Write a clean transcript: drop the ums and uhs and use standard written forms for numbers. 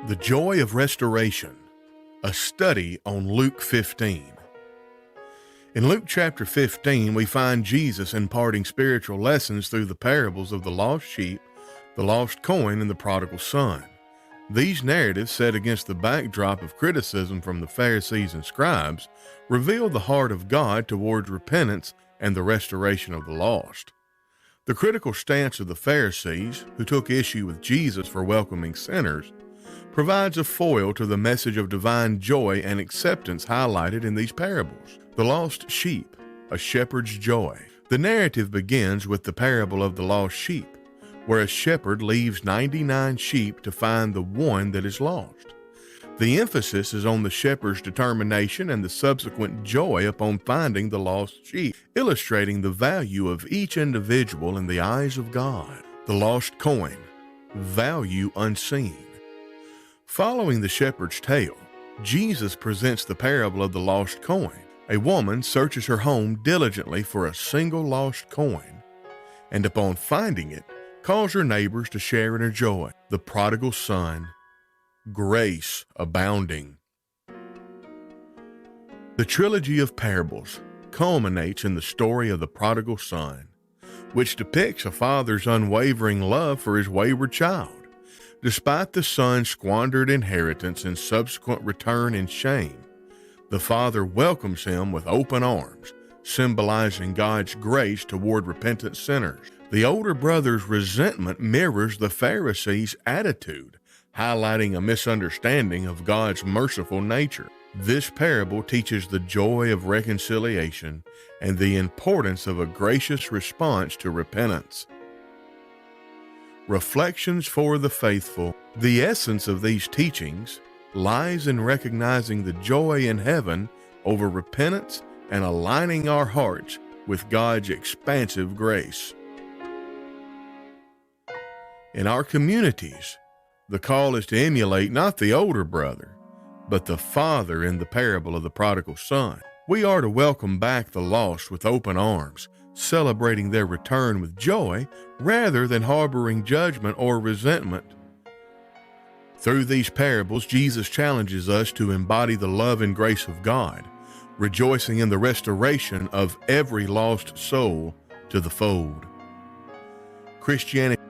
The Joy of Restoration, a study on Luke 15. In Luke chapter 15, we find Jesus imparting spiritual lessons through the parables of the lost sheep, the lost coin, and the prodigal son. These narratives, set against the backdrop of criticism from the Pharisees and scribes, reveal the heart of God towards repentance and the restoration of the lost. The critical stance of the Pharisees, who took issue with Jesus for welcoming sinners, provides a foil to the message of divine joy and acceptance highlighted in these parables. The lost sheep, a shepherd's joy. The narrative begins with the parable of the lost sheep, where a shepherd leaves 99 sheep to find the one that is lost. The emphasis is on the shepherd's determination and the subsequent joy upon finding the lost sheep, illustrating the value of each individual in the eyes of God. The lost coin, value unseen. Following the shepherd's tale, Jesus presents the parable of the lost coin. A woman searches her home diligently for a single lost coin, and upon finding it, calls her neighbors to share in her joy. The prodigal son, grace abounding. The trilogy of parables culminates in the story of the prodigal son, which depicts a father's unwavering love for his wayward child. Despite the son's squandered inheritance and subsequent return in shame, the father welcomes him with open arms, symbolizing God's grace toward repentant sinners. The older brother's resentment mirrors the Pharisees' attitude, highlighting a misunderstanding of God's merciful nature. This parable teaches the joy of reconciliation and the importance of a gracious response to repentance. Reflections for the faithful. The essence of these teachings lies in recognizing the joy in heaven over repentance and aligning our hearts with God's expansive grace. In our communities, the call is to emulate not the older brother, but the father in the parable of the prodigal son. We are to welcome back the lost with open arms, celebrating their return with joy rather than harboring judgment or resentment. Through these parables, Jesus challenges us to embody the love and grace of God, rejoicing in the restoration of every lost soul to the fold. Christianity